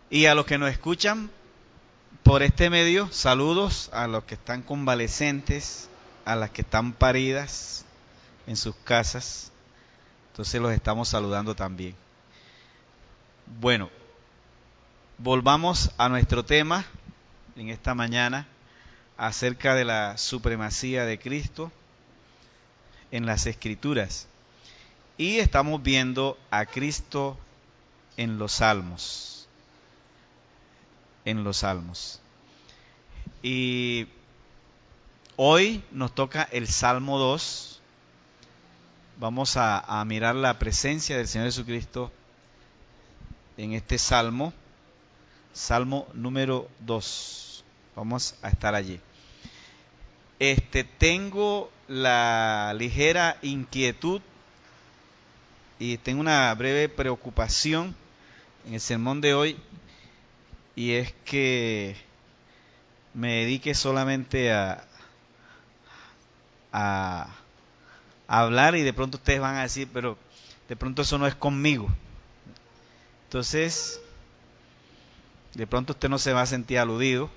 Y a los que nos escuchan por este medio, saludos a los que están convalecientes, a las que están paridas en sus casas. Entonces los estamos saludando también. Bueno, volvamos a nuestro tema en esta mañana acerca de la supremacía de Cristo en las Escrituras. Y estamos viendo a Cristo en los Salmos. En los Salmos. Y hoy nos toca el Salmo 2. Vamos a mirar la presencia del Señor Jesucristo en este Salmo. Salmo número 2. Vamos a estar allí. Tengo la ligera inquietud y tengo una breve preocupación en el sermón de hoy, y es que me dedique solamente a hablar, y de pronto ustedes van a decir, pero de pronto eso no es conmigo. Entonces, de pronto usted no se va a sentir aludido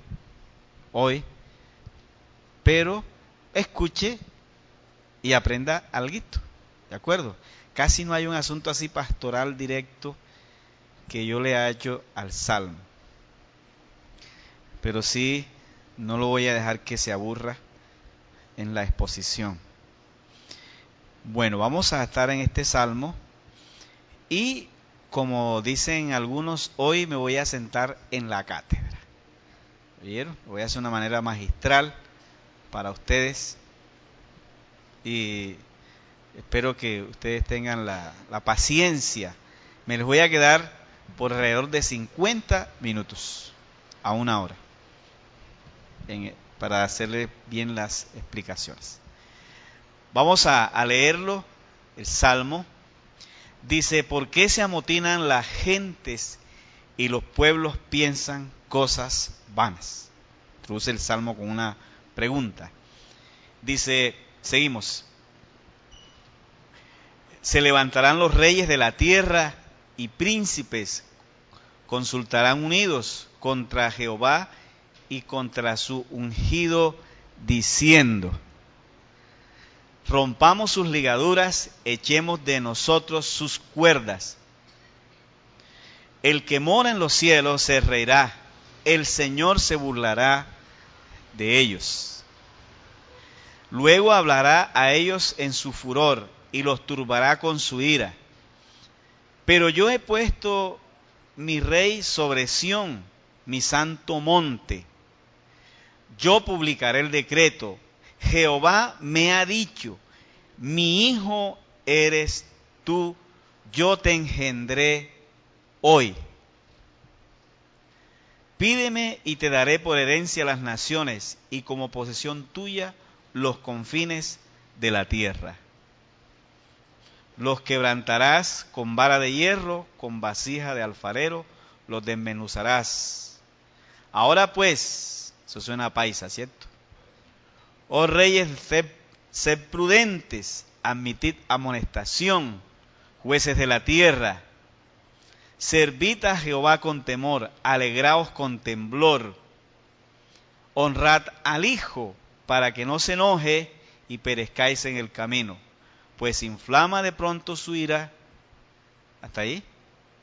hoy, pero escuche y aprenda alguito, ¿de acuerdo? Casi no hay un asunto así pastoral directo que yo le haya hecho al Salmo, pero sí no lo voy a dejar que se aburra en la exposición. Bueno, vamos a estar en este Salmo y, como dicen algunos, hoy me voy a sentar en la cátedra. ¿Vieron? Lo voy a hacer de una manera magistral para ustedes y espero que ustedes tengan la paciencia. Me les voy a quedar por alrededor de 50 minutos a una hora para hacerles bien las explicaciones. Vamos a leerlo, el Salmo. Dice: ¿por qué se amotinan las gentes y los pueblos piensan cosas vanas? Introduce el Salmo con una pregunta. Dice, seguimos. Se levantarán los reyes de la tierra y príncipes consultarán unidos contra Jehová y contra su ungido, diciendo: rompamos sus ligaduras, echemos de nosotros sus cuerdas. El que mora en los cielos se reirá, el Señor se burlará de ellos. Luego hablará a ellos en su furor y los turbará con su ira. Pero yo he puesto mi rey sobre Sión, mi santo monte. Yo publicaré el decreto. Jehová me ha dicho: mi hijo eres tú, yo te engendré hoy. Pídeme y te daré por herencia las naciones, y como posesión tuya los confines de la tierra. Los quebrantarás con vara de hierro, con vasija de alfarero, los desmenuzarás. Ahora pues, eso suena a paisa, ¿cierto? Oh reyes, sed prudentes, admitid amonestación, jueces de la tierra. Servid a Jehová con temor, alegraos con temblor. Honrad al Hijo, para que no se enoje y perezcáis en el camino, pues inflama de pronto su ira. Hasta ahí.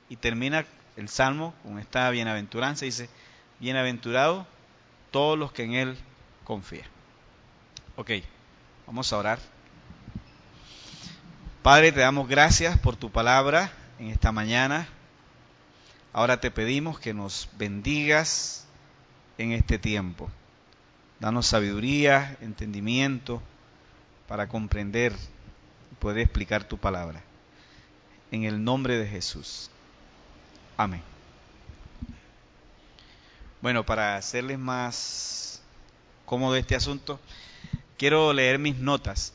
Y termina el Salmo con esta bienaventuranza. Dice: bienaventurados todos los que en Él confían. Ok, vamos a orar. Padre, te damos gracias por tu palabra en esta mañana. Ahora te pedimos que nos bendigas en este tiempo. Danos sabiduría, entendimiento para comprender y poder explicar tu palabra. En el nombre de Jesús. Amén. Bueno, para hacerles más cómodo este asunto, quiero leer mis notas.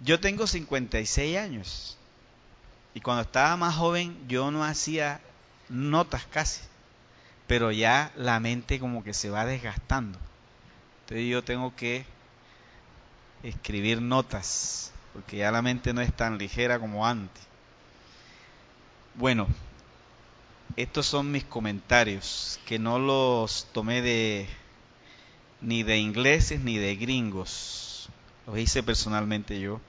Yo tengo 56 años y cuando estaba más joven yo no hacía notas casi, pero ya la mente como que se va desgastando. Entonces yo tengo que escribir notas porque ya la mente no es tan ligera como antes. Bueno, estos son mis comentarios, que no los tomé ni de ingleses ni de gringos. Los hice personalmente yo,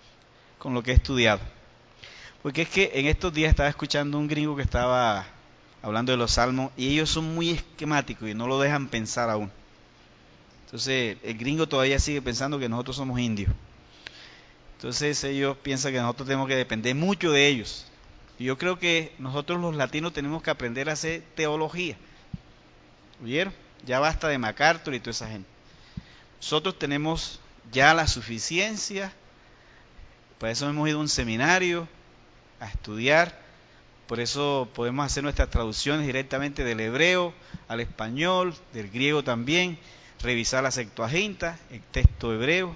con lo que he estudiado. Porque es que en estos días estaba escuchando un gringo que estaba hablando de los salmos y ellos son muy esquemáticos y no lo dejan pensar aún. Entonces el gringo todavía sigue pensando que nosotros somos indios. Entonces ellos piensan que nosotros tenemos que depender mucho de ellos. Y yo creo que nosotros los latinos tenemos que aprender a hacer teología. ¿Oyeron? Ya basta de MacArthur y toda esa gente. Nosotros tenemos ya la suficiencia. Por eso hemos ido a un seminario a estudiar. Por eso podemos hacer nuestras traducciones directamente del hebreo al español, del griego también, revisar la Septuaginta, el texto hebreo,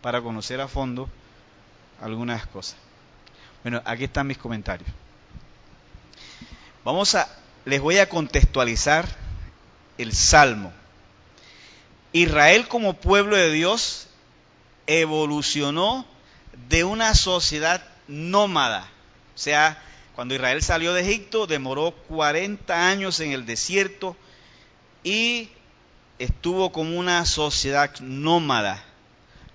para conocer a fondo algunas cosas. Bueno, aquí están mis comentarios. Les voy a contextualizar el Salmo. Israel como pueblo de Dios evolucionó de una sociedad nómada. O sea, cuando Israel salió de Egipto, demoró 40 años en el desierto y estuvo como una sociedad nómada.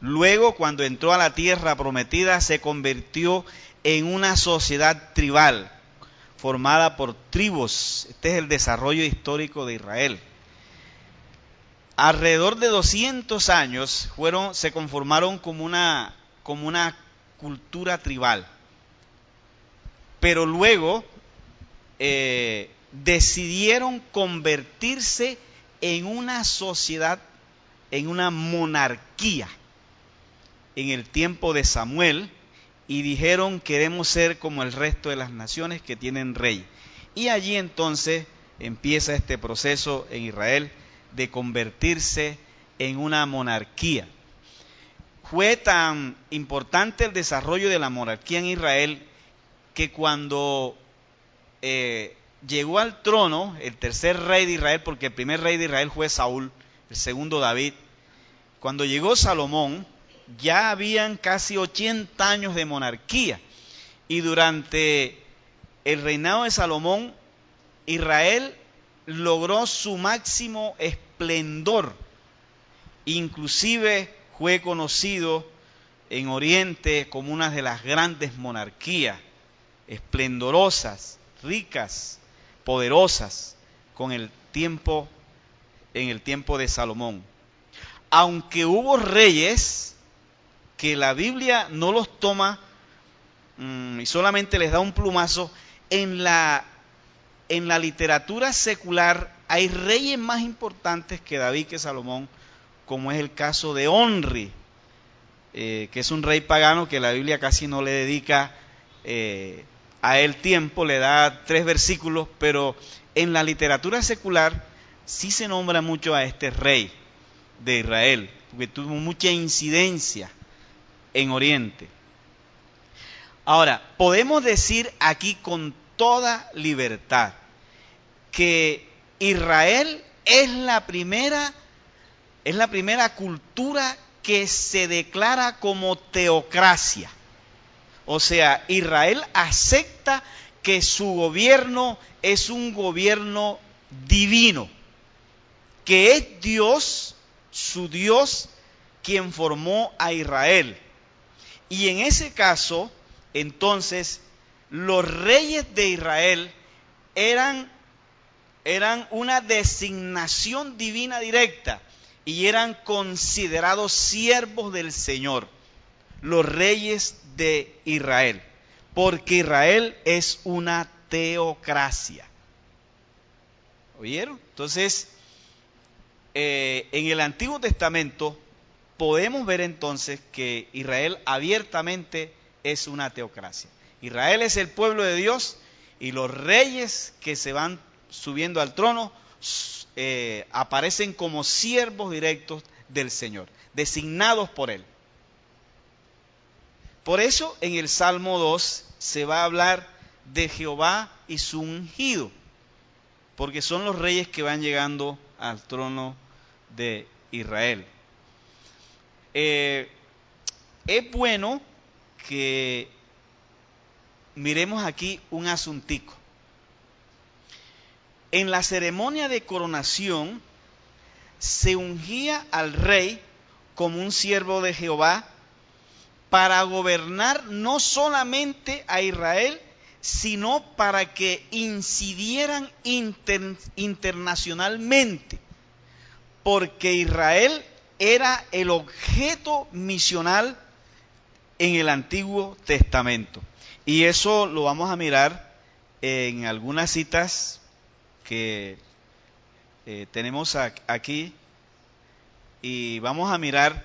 Luego, cuando entró a la tierra prometida, se convirtió en una sociedad tribal, formada por tribus. Este es el desarrollo histórico de Israel. Alrededor de 200 años se conformaron como una cultura tribal. Pero luego decidieron convertirse en una sociedad, en una monarquía, en el tiempo de Samuel, y dijeron: queremos ser como el resto de las naciones que tienen rey. Y allí entonces empieza este proceso en Israel de convertirse en una monarquía. Fue tan importante el desarrollo de la monarquía en Israel que cuando llegó al trono el tercer rey de Israel, porque el primer rey de Israel fue Saúl, el segundo David, cuando llegó Salomón, ya habían casi 80 años de monarquía, y durante el reinado de Salomón, Israel logró su máximo esplendor. Inclusive fue conocido en Oriente como una de las grandes monarquías, esplendorosas, ricas, poderosas, en el tiempo de Salomón. Aunque hubo reyes que la Biblia no los toma y solamente les da un plumazo, en la literatura secular hay reyes más importantes que David, que Salomón, como es el caso de Onri, que es un rey pagano que la Biblia casi no le dedica a él tiempo, le da 3 versículos, pero en la literatura secular sí se nombra mucho a este rey de Israel, porque tuvo mucha incidencia en Oriente. Ahora, podemos decir aquí con toda libertad que Israel es la primera cultura que se declara como teocracia. O sea, Israel acepta que su gobierno es un gobierno divino, que es Dios, su Dios, quien formó a Israel. Y en ese caso, entonces, los reyes de Israel eran una designación divina directa y eran considerados siervos del Señor, los reyes de Israel, porque Israel es una teocracia. ¿Oyeron? Entonces, en el Antiguo Testamento podemos ver entonces que Israel abiertamente es una teocracia. Israel es el pueblo de Dios y los reyes que se van subiendo al trono aparecen como siervos directos del Señor, designados por Él. Por eso en el Salmo 2 se va a hablar de Jehová y su ungido, porque son los reyes que van llegando al trono de Israel. Es bueno que miremos aquí un asuntico. en la ceremonia de coronación se ungía al rey como un siervo de Jehová para gobernar no solamente a Israel, sino para que incidieran internacionalmente, porque Israel era el objeto misional en el Antiguo Testamento. Y eso lo vamos a mirar en algunas citas que tenemos aquí, y vamos a mirar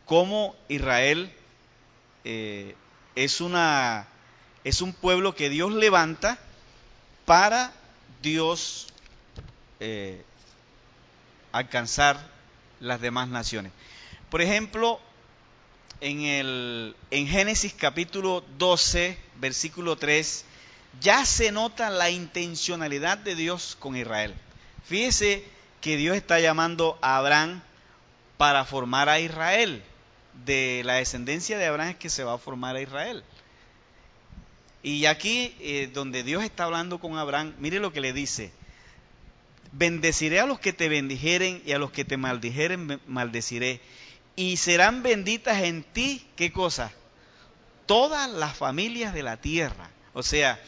cómo Israel es un pueblo que Dios levanta para Dios alcanzar las demás naciones. Por ejemplo, en Génesis capítulo 12, versículo 3, ya se nota la intencionalidad de Dios con Israel. Fíjese que Dios está llamando a Abraham para formar a Israel. De la descendencia de Abraham es que se va a formar a Israel. Y aquí donde Dios está hablando con Abraham, mire lo que le dice: bendeciré a los que te bendijeren y a los que te maldijeren maldeciré, y serán benditas en ti, ¿qué cosa? Todas las familias de la tierra. O sea,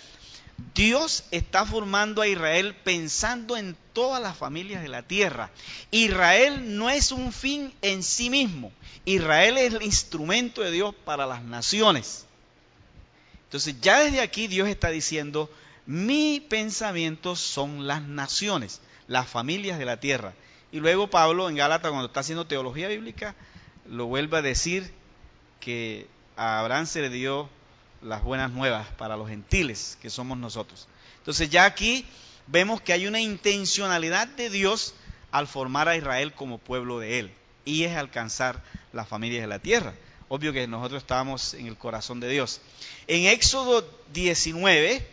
Dios está formando a Israel pensando en todas las familias de la tierra. Israel no es un fin en sí mismo. Israel es el instrumento de Dios para las naciones. Entonces ya desde aquí Dios está diciendo: mi pensamiento son las naciones, las familias de la tierra. Y luego Pablo en Gálatas, cuando está haciendo teología bíblica, lo vuelve a decir, que a Abraham se le dio las buenas nuevas para los gentiles, que somos nosotros. Entonces ya aquí vemos que hay una intencionalidad de Dios al formar a Israel como pueblo de Él, y es alcanzar las familias de la tierra. Obvio que nosotros estábamos en el corazón de Dios. En Éxodo 19,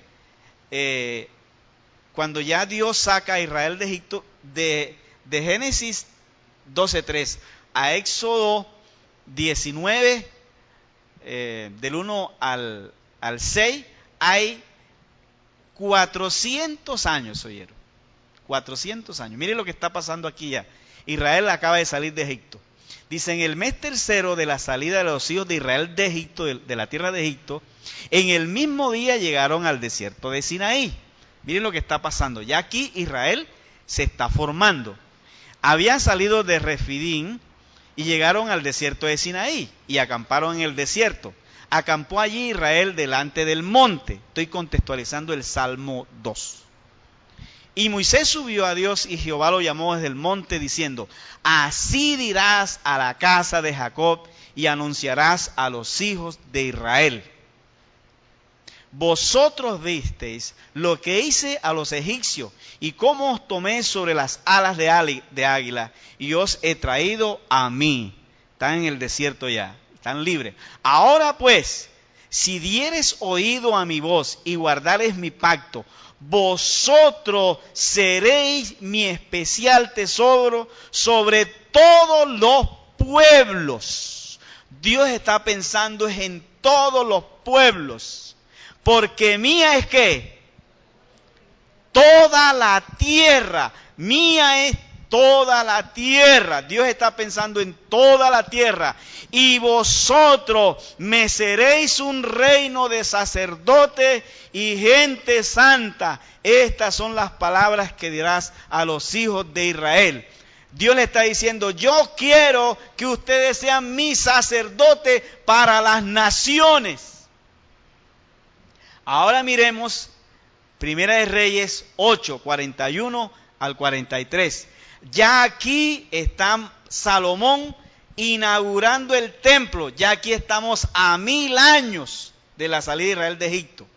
cuando ya Dios saca a Israel de Egipto, de Génesis 12:3 a Éxodo 19, del 1 al 6, hay 400 años, oyeron. 400 años. Miren lo que está pasando aquí ya. Israel acaba de salir de Egipto. Dice: en el mes tercero de la salida de los hijos de Israel de Egipto, de la tierra de Egipto, en el mismo día llegaron al desierto de Sinaí. Miren lo que está pasando. Ya aquí Israel se está formando. Habían salido de Refidín y llegaron al desierto de Sinaí y acamparon en el desierto. Acampó allí Israel delante del monte. Estoy contextualizando el Salmo 2. Y Moisés subió a Dios y Jehová lo llamó desde el monte diciendo: así dirás a la casa de Jacob y anunciarás a los hijos de Israel: vosotros visteis lo que hice a los egipcios y cómo os tomé sobre las alas de águila y os he traído a mí. Están en el desierto ya, están libres. Ahora pues, si dieres oído a mi voz y guardares mi pacto, vosotros seréis mi especial tesoro sobre todos los pueblos. Dios está pensando en todos los pueblos, porque mía es que toda la tierra, mía es toda la tierra. Dios está pensando en toda la tierra. Y vosotros me seréis un reino de sacerdotes y gente santa. Estas son las palabras que dirás a los hijos de Israel. Dios le está diciendo: yo quiero que ustedes sean mis sacerdotes para las naciones. Ahora miremos Primera de Reyes 8, 41 al 43. Ya aquí está Salomón inaugurando el templo. Ya aquí estamos a 1000 años de la salida de Israel de Egipto.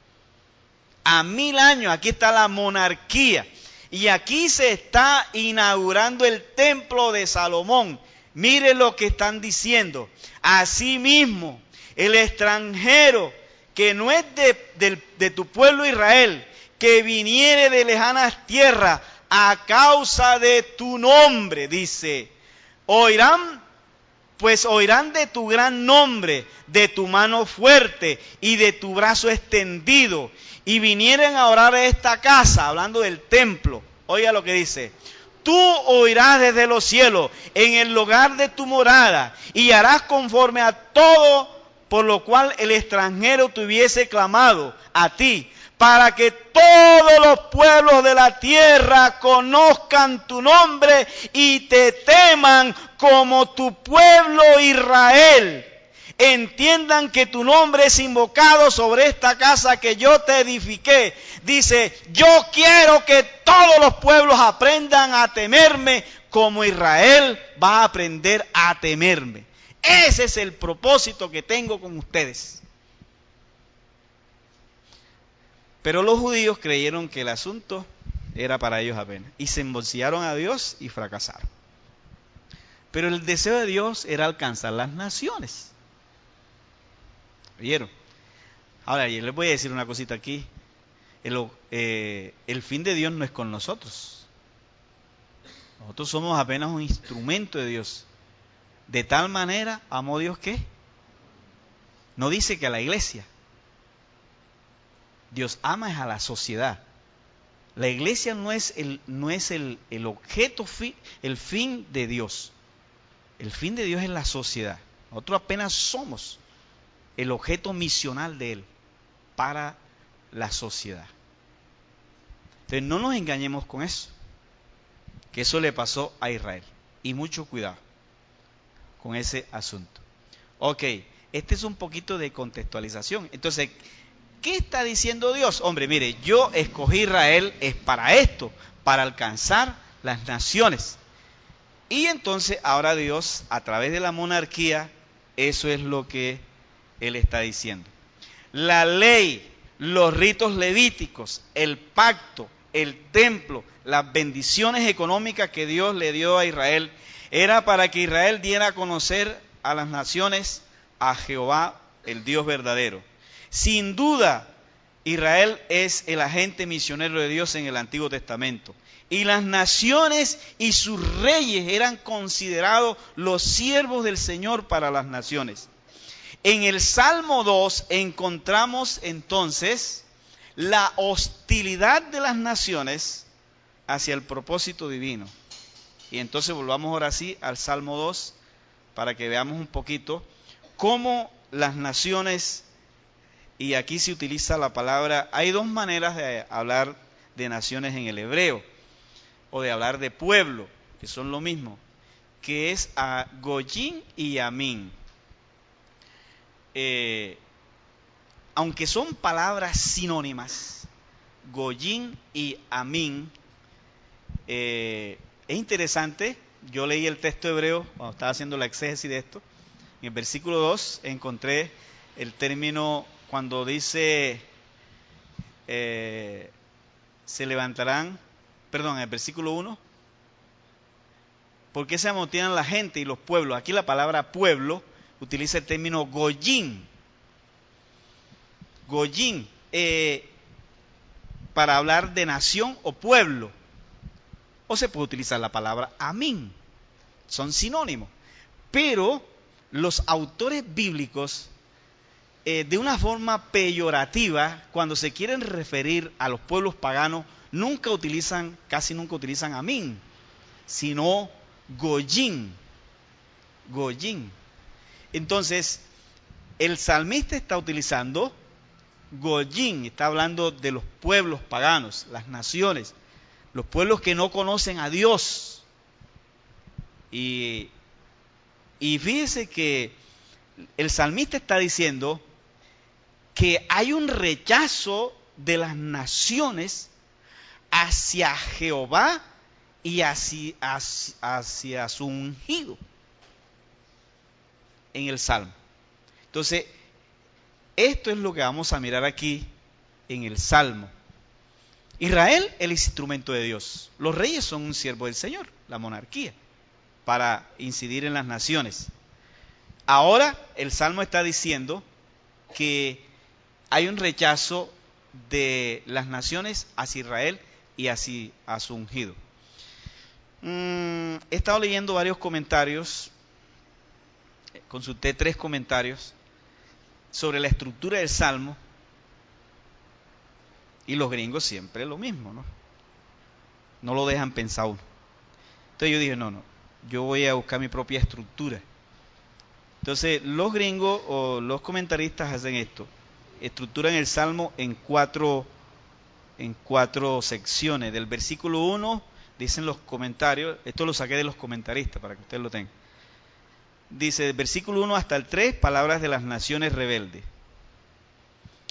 A 1000 años, aquí está la monarquía. Y aquí se está inaugurando el templo de Salomón. Mire lo que están diciendo. Asimismo, el extranjero que no es de tu pueblo Israel, que viniere de lejanas tierras a causa de tu nombre, dice, oirán de tu gran nombre, de tu mano fuerte y de tu brazo extendido, y vinieren a orar a esta casa, hablando del templo, Oiga lo que dice. Tú oirás desde los cielos en el lugar de tu morada y harás conforme a todo por lo cual el extranjero te hubiese clamado a ti, para que todos los pueblos de la tierra conozcan tu nombre y te teman como tu pueblo Israel. Entiendan que tu nombre es invocado sobre esta casa que yo te edifiqué. Dice, yo quiero que todos los pueblos aprendan a temerme como Israel va a aprender a temerme. Ese es el propósito que tengo con ustedes. Pero los judíos creyeron que el asunto era para ellos apenas y se embolsillaron a Dios y fracasaron. Pero el deseo de Dios era alcanzar las naciones. ¿Oyeron? Ahora, yo les voy a decir una cosita aquí. El fin de Dios no es con nosotros. Nosotros somos apenas un instrumento de Dios. De tal manera amó Dios que no dice que a la iglesia. Dios ama es a la sociedad. La iglesia no es el objeto, el fin de Dios. El fin de Dios es la sociedad. Nosotros apenas somos el objeto misional de Él para la sociedad. Entonces no nos engañemos con eso, que eso le pasó a Israel. Y mucho cuidado con ese asunto. Ok, este es un poquito de contextualización. Entonces, ¿qué está diciendo Dios? Hombre, mire, yo escogí Israel es para esto, para alcanzar las naciones. Y entonces ahora Dios, a través de la monarquía, eso es lo que Él está diciendo. La ley, los ritos levíticos, el pacto, el templo, las bendiciones económicas que Dios le dio a Israel, era para que Israel diera a conocer a las naciones a Jehová, el Dios verdadero. Sin duda, Israel es el agente misionero de Dios en el Antiguo Testamento. Y las naciones y sus reyes eran considerados los siervos del Señor para las naciones. En el Salmo 2 encontramos entonces la hostilidad de las naciones hacia el propósito divino. Y entonces volvamos ahora sí al Salmo 2 para que veamos un poquito cómo las naciones, y aquí se utiliza la palabra, hay dos maneras de hablar de naciones en el hebreo, o de hablar de pueblo, que son lo mismo, que es a Goyim y Amín. Aunque son palabras sinónimas, Goyim y Amín, es interesante. Yo leí el texto hebreo cuando estaba haciendo la exégesis de esto. En el versículo 2 encontré el término cuando dice se levantarán, perdón, en el versículo 1, ¿por qué se amotinan la gente y los pueblos? Aquí la palabra pueblo utiliza el término Goyim. Goyim, para hablar de nación o pueblo. O se puede utilizar la palabra Amín. Son sinónimos. Pero los autores bíblicos, de una forma peyorativa, cuando se quieren referir a los pueblos paganos, casi nunca utilizan Amín, sino Goyim. Goyim. Entonces, el salmista está utilizando Goyim, está hablando de los pueblos paganos, las naciones, los pueblos que no conocen a Dios. Y fíjese que el salmista está diciendo que hay un rechazo de las naciones hacia Jehová y hacia su ungido en el Salmo. Entonces, esto es lo que vamos a mirar aquí en el Salmo. Israel, el instrumento de Dios. Los reyes son un siervo del Señor, la monarquía, para incidir en las naciones. Ahora el Salmo está diciendo que hay un rechazo de las naciones hacia Israel y hacia a su ungido. He estado leyendo varios comentarios, consulté 3 comentarios sobre la estructura del Salmo, y los gringos siempre lo mismo, ¿no? no lo dejan pensar uno. Entonces yo dije, no, yo voy a buscar mi propia estructura. Entonces los gringos o los comentaristas hacen esto, estructuran el Salmo en cuatro secciones. Del versículo 1, dicen los comentarios, esto lo saqué de los comentaristas para que ustedes lo tengan. Dice, del versículo 1 hasta el 3, palabras de las naciones rebeldes.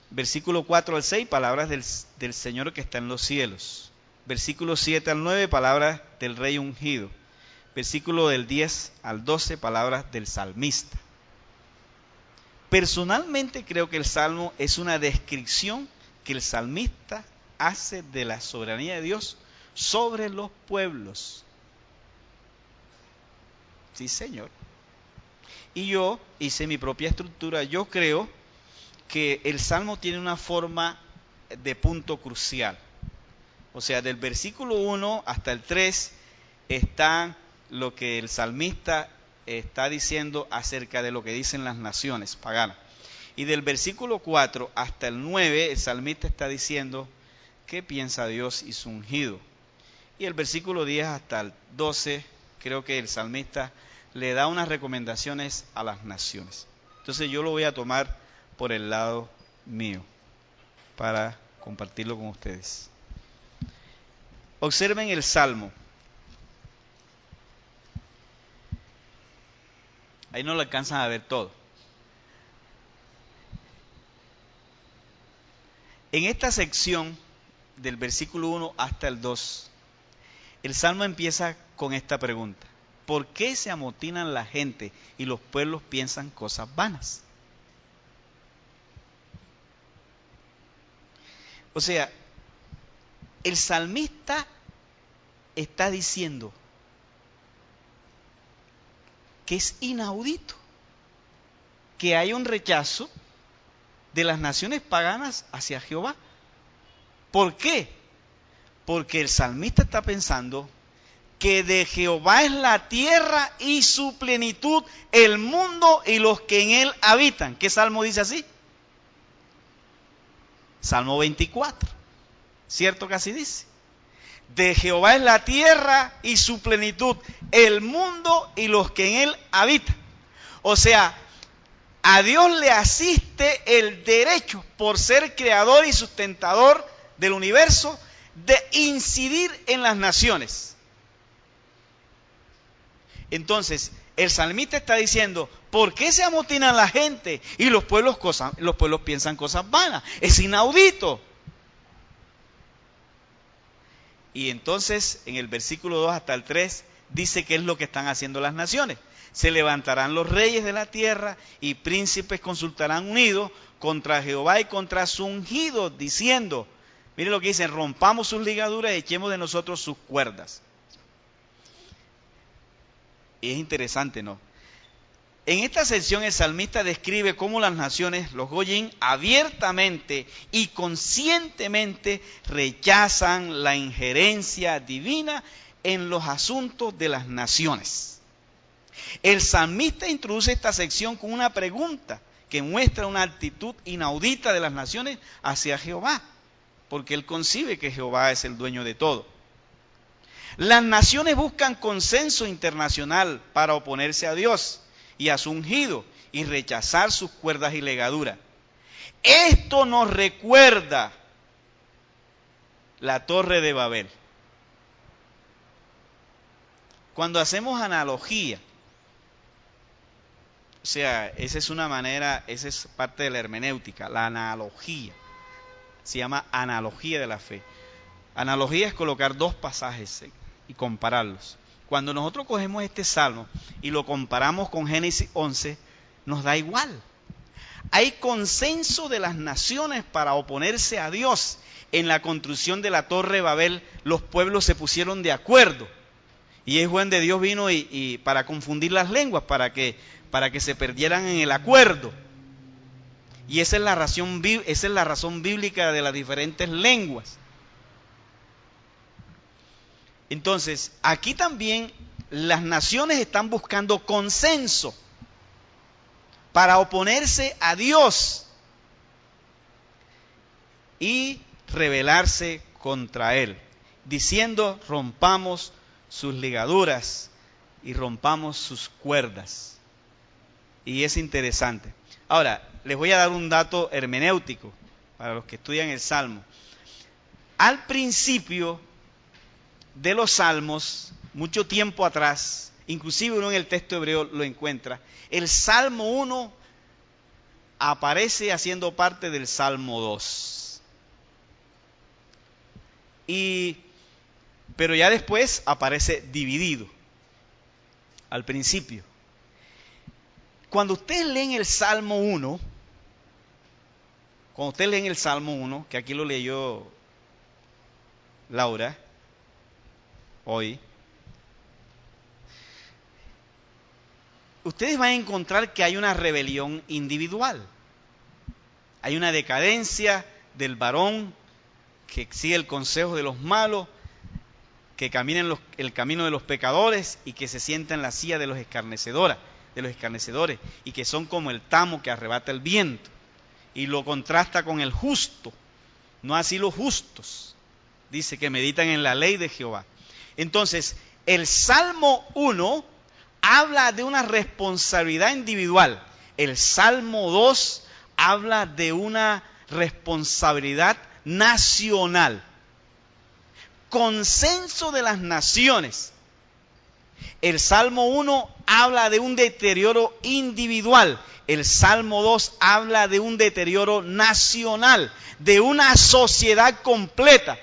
Versículo 4 al 6, palabras del Señor que está en los cielos. Versículo 7 al 9, palabras del Rey ungido. Versículo del 10 al 12, palabras del salmista. Personalmente creo que el Salmo es una descripción que el salmista hace de la soberanía de Dios sobre los pueblos. Sí, Señor. Y yo hice mi propia estructura. Yo creo que el Salmo tiene una forma de punto crucial. O sea, del versículo 1 hasta el 3 está lo que el salmista está diciendo acerca de lo que dicen las naciones paganas. Y del versículo 4 hasta el 9, el salmista está diciendo qué piensa Dios y su ungido. Y el versículo 10 hasta el 12, creo que el salmista le da unas recomendaciones a las naciones. Entonces yo lo voy a tomar por el lado mío para compartirlo con ustedes. Observen el Salmo. Ahí no lo alcanzan a ver todo. En esta sección, del versículo 1 hasta el 2, el Salmo empieza con esta pregunta. ¿Por qué se amotinan la gente y los pueblos piensan cosas vanas? O sea, el salmista está diciendo que es inaudito que haya un rechazo de las naciones paganas hacia Jehová. ¿Por qué? Porque el salmista está pensando que de Jehová es la tierra y su plenitud, el mundo y los que en él habitan. ¿Qué salmo dice así? Salmo 24. ¿Cierto que así dice? De Jehová es la tierra y su plenitud, el mundo y los que en él habitan. O sea, a Dios le asiste el derecho, por ser creador y sustentador del universo, de incidir en las naciones. Entonces, el salmista está diciendo, ¿por qué se amotinan la gente y los pueblos piensan cosas vanas? Es inaudito. Y entonces, en el versículo 2 hasta el 3, dice qué es lo que están haciendo las naciones. Se levantarán los reyes de la tierra y príncipes consultarán unidos contra Jehová y contra su ungido, diciendo, miren lo que dicen, rompamos sus ligaduras y echemos de nosotros sus cuerdas. Y es interesante, ¿no? En esta sección el salmista describe cómo las naciones, los goyim, abiertamente y conscientemente rechazan la injerencia divina en los asuntos de las naciones. El salmista introduce esta sección con una pregunta que muestra una actitud inaudita de las naciones hacia Jehová, porque él concibe que Jehová es el dueño de todo. Las naciones buscan consenso internacional para oponerse a Dios y a su ungido y rechazar sus cuerdas y legaduras. Esto nos recuerda la Torre de Babel. Cuando hacemos analogía, o sea, esa es una manera, esa es parte de la hermenéutica, la analogía. Se llama analogía de la fe. Analogía es colocar dos pasajes y compararlos. Cuando nosotros cogemos este salmo y lo comparamos con Génesis 11, nos da igual. Hay consenso de las naciones para oponerse a Dios. En la construcción de la Torre de Babel, los pueblos se pusieron de acuerdo. Y es donde Dios vino y para confundir las lenguas, para que se perdieran en el acuerdo. Y esa es la razón bíblica de las diferentes lenguas. Entonces, aquí también las naciones están buscando consenso para oponerse a Dios y rebelarse contra Él. diciendo: rompamos sus ligaduras y rompamos sus cuerdas. Y es interesante. Ahora, les voy a dar un dato hermenéutico para los que estudian el Salmo. Al principio de los Salmos, mucho tiempo atrás, inclusive uno en el texto hebreo lo encuentra, el Salmo 1 aparece haciendo parte del Salmo 2. Pero ya después aparece dividido, al principio. Cuando ustedes leen el Salmo 1, que aquí lo leyó Laura hoy, ustedes van a encontrar que hay una rebelión individual. Hay una decadencia del varón que sigue el consejo de los malos, que camina el camino de los pecadores y que se sienta en la silla de los escarnecedores, y que son como el tamo que arrebata el viento. Y lo contrasta con el justo, no así los justos. Dice que meditan en la ley de Jehová. Entonces, el Salmo 1 habla de una responsabilidad individual. El Salmo 2 habla de una responsabilidad nacional. Consenso de las naciones. El Salmo 1 habla de un deterioro individual. El Salmo 2 habla de un deterioro nacional, de una sociedad completa.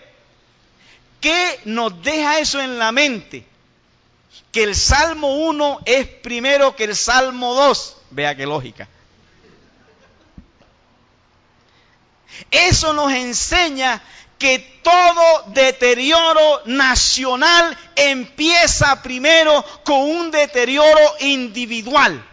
¿Qué nos deja eso en la mente? Que el Salmo 1 es primero que el Salmo 2. Vea qué lógica. Eso nos enseña que todo deterioro nacional empieza primero con un deterioro individual.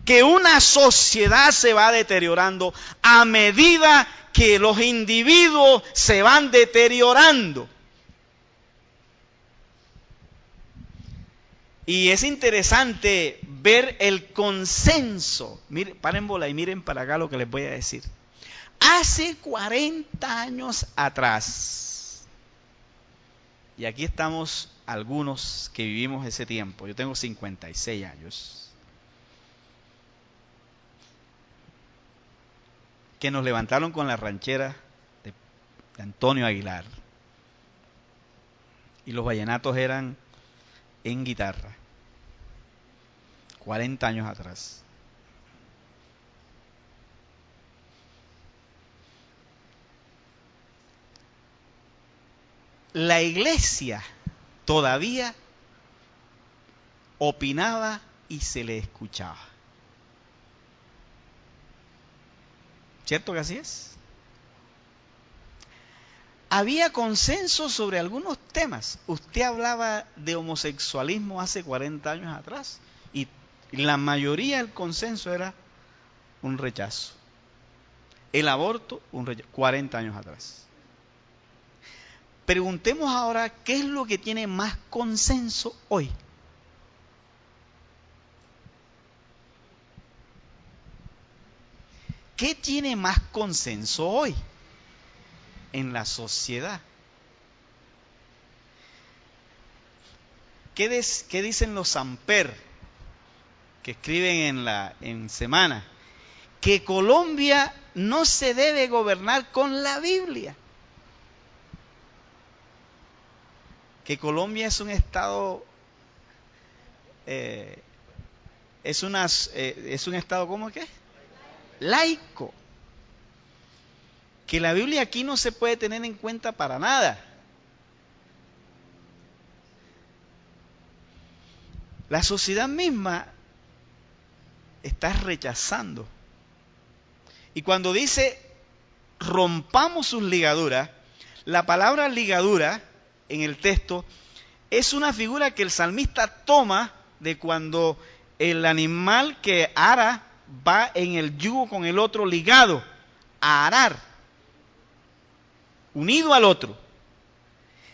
Que una sociedad se va deteriorando a medida que los individuos se van deteriorando. Y es interesante ver el consenso. Miren, paren bola y miren para acá lo que les voy a decir. Hace 40 años atrás, y aquí estamos algunos que vivimos ese tiempo, yo tengo 56 años, que nos levantaron con la ranchera de Antonio Aguilar, y los vallenatos eran en guitarra, 40 años atrás. La iglesia todavía opinaba y se le escuchaba. ¿Cierto que así es? Había consenso sobre algunos temas. Usted hablaba de homosexualismo hace 40 años atrás y la mayoría del consenso era un rechazo. El aborto, un rechazo, 40 años atrás. Preguntemos ahora, ¿qué es lo que tiene más consenso hoy? ¿Qué tiene más consenso hoy en la sociedad? ¿Qué dicen los Samper que escriben en Semana? Que Colombia no se debe gobernar con la Biblia. Que Colombia es un estado, es un estado, ¿cómo es que? Laico. Que la Biblia aquí no se puede tener en cuenta para nada. La sociedad misma está rechazando. Y cuando dice rompamos sus ligaduras, la palabra ligadura en el texto es una figura que el salmista toma de cuando el animal que ara va en el yugo con el otro ligado, a arar, unido al otro.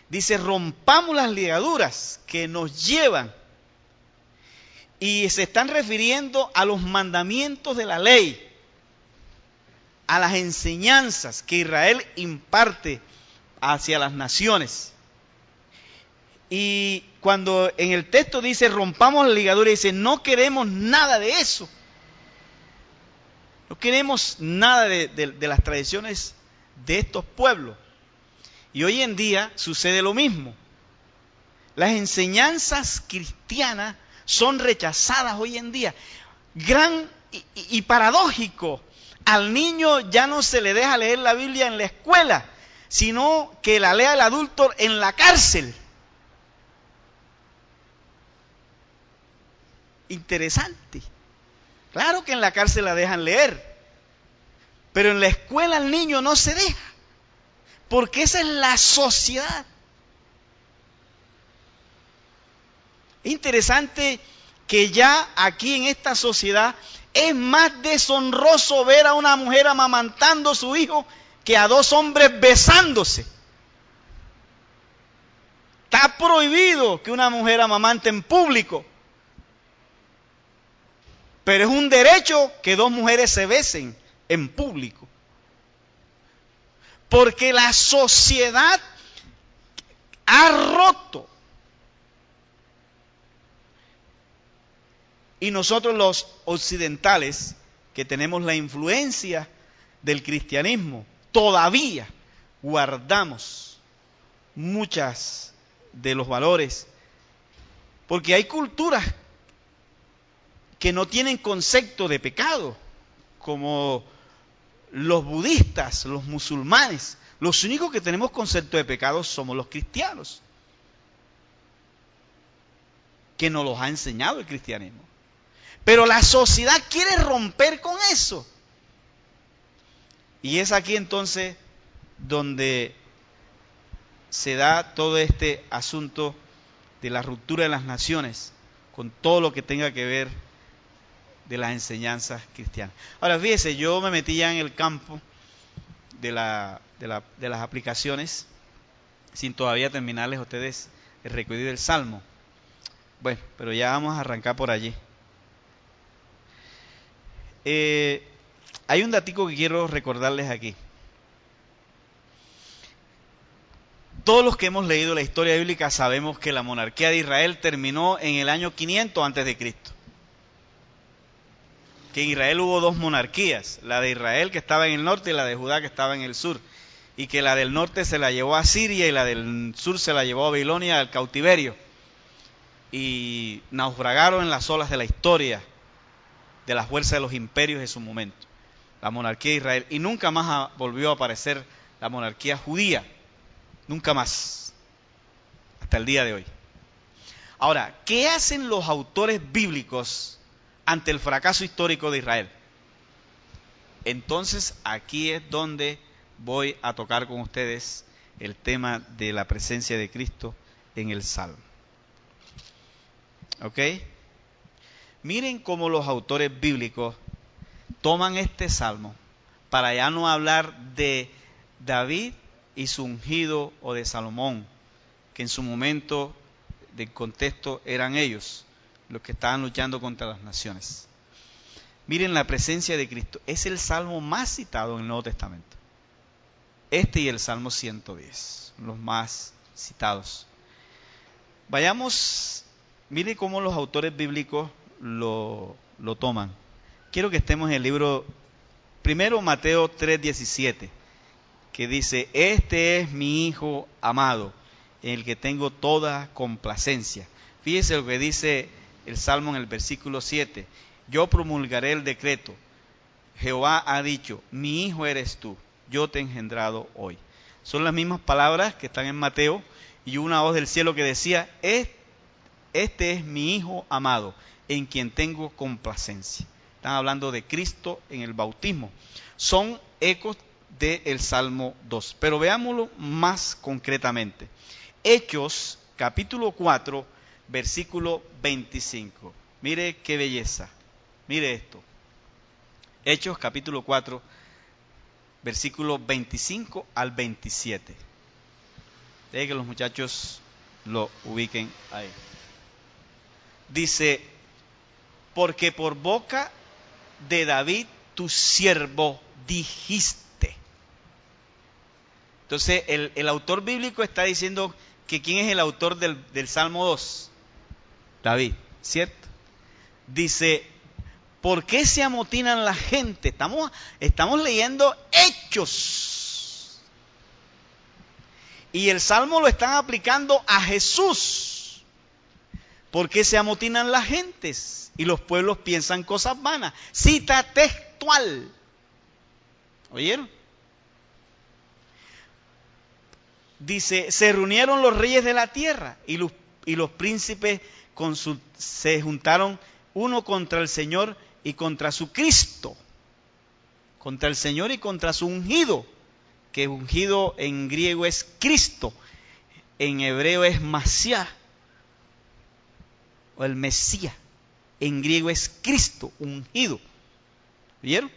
Dice, rompamos las ligaduras que nos llevan. Y se están refiriendo a los mandamientos de la ley, a las enseñanzas que Israel imparte hacia las naciones. Y cuando en el texto dice rompamos la ligadura, dice no queremos nada de eso. No queremos nada de las tradiciones de estos pueblos. Y hoy en día sucede lo mismo. Las enseñanzas cristianas son rechazadas hoy en día. Gran y paradójico. Al niño ya no se le deja leer la Biblia en la escuela, sino que la lea el adulto en la cárcel. Interesante. Claro que en la cárcel la dejan leer, pero en la escuela el niño no se deja, porque esa es la sociedad. Es interesante que ya aquí en esta sociedad es más deshonroso ver a una mujer amamantando a su hijo que a dos hombres besándose. Está prohibido que una mujer amamante en público, pero es un derecho que dos mujeres se besen en público. Porque la sociedad ha roto. Y nosotros los occidentales, que tenemos la influencia del cristianismo, todavía guardamos muchas de los valores. Porque hay culturas que no tienen concepto de pecado, como los budistas, los musulmanes. Los únicos que tenemos concepto de pecado somos los cristianos, que nos los ha enseñado el cristianismo. Pero la sociedad quiere romper con eso. Y es aquí entonces donde se da todo este asunto de la ruptura de las naciones, con todo lo que tenga que ver de las enseñanzas cristianas. Ahora fíjese, yo me metí ya en el campo de las aplicaciones, sin todavía terminarles a ustedes el recorrido del Salmo. Bueno, pero ya vamos a arrancar por allí. Hay un datico que quiero recordarles aquí. Todos los que hemos leído la historia bíblica sabemos que la monarquía de Israel terminó en el año 500 antes de Cristo. Que en Israel hubo dos monarquías, la de Israel que estaba en el norte y la de Judá que estaba en el sur. Y que la del norte se la llevó a Siria y la del sur se la llevó a Babilonia al cautiverio. Y naufragaron en las olas de la historia, de la fuerza de los imperios de su momento, la monarquía de Israel. Y nunca más volvió a aparecer la monarquía judía. Nunca más, hasta el día de hoy. Ahora, ¿qué hacen los autores bíblicos ante el fracaso histórico de Israel? Entonces, aquí es donde voy a tocar con ustedes el tema de la presencia de Cristo en el Salmo. ¿Ok? Miren cómo los autores bíblicos toman este Salmo para ya no hablar de David y su ungido o de Salomón, que en su momento del contexto eran ellos los que estaban luchando contra las naciones. Miren la presencia de Cristo. Es el salmo más citado en el Nuevo Testamento. Este y el Salmo 110, los más citados. Vayamos, miren cómo los autores bíblicos lo toman. Quiero que estemos en el libro, primero Mateo 3:17, que dice, este es mi Hijo amado, en el que tengo toda complacencia. Fíjese lo que dice el Salmo en el versículo 7. Yo promulgaré el decreto. Jehová ha dicho, mi hijo eres tú, yo te he engendrado hoy. Son las mismas palabras que están en Mateo, y una voz del cielo que decía, este es mi Hijo amado, en quien tengo complacencia. Están hablando de Cristo en el bautismo. Son ecos del Salmo 2. Pero veámoslo más concretamente. Hechos, capítulo 4, versículo 25. Mire qué belleza. Mire esto. Hechos, capítulo 4, versículo 25 al 27. Deje que los muchachos lo ubiquen ahí. Dice, porque por boca de David tu siervo dijiste. Entonces el autor bíblico está diciendo que quién es el autor del Salmo 2. David, ¿cierto? Dice, ¿por qué se amotinan la gente? Estamos leyendo Hechos. Y el Salmo lo están aplicando a Jesús. ¿Por qué se amotinan las gentes? Y los pueblos piensan cosas vanas. Cita textual. ¿Oyeron? Dice, se reunieron los reyes de la tierra y los príncipes se juntaron uno contra el Señor y contra su Cristo. Contra el Señor y contra su ungido. Que ungido en griego es Cristo. En hebreo es Masías. O el Mesías. En griego es Cristo, ungido. ¿Vieron?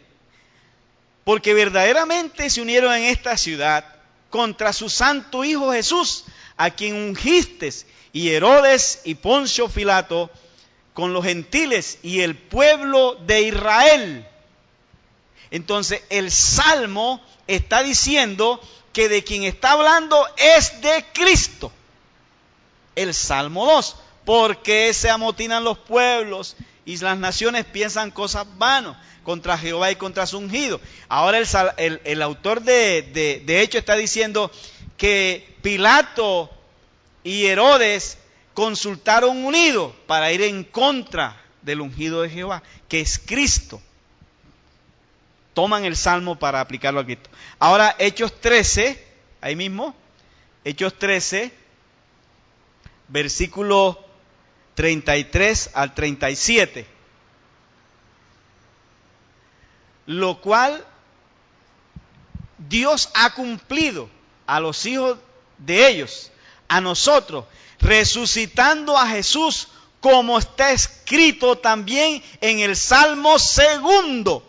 Porque verdaderamente se unieron en esta ciudad contra su santo Hijo Jesús, a quien ungiste, y Herodes y Poncio Pilato, con los gentiles y el pueblo de Israel. Entonces el Salmo está diciendo que de quien está hablando es de Cristo. El Salmo 2, porque se amotinan los pueblos y las naciones piensan cosas vanas contra Jehová y contra su ungido. Ahora el autor de Hechos está diciendo que Pilato y Herodes consultaron unidos para ir en contra del ungido de Jehová, que es Cristo. Toman el Salmo para aplicarlo a Cristo. Ahora Hechos 13, ahí mismo, Hechos 13, versículo 33 al 37. Lo cual Dios ha cumplido a los hijos de ellos, a nosotros, resucitando a Jesús, como está escrito también en el Salmo 2.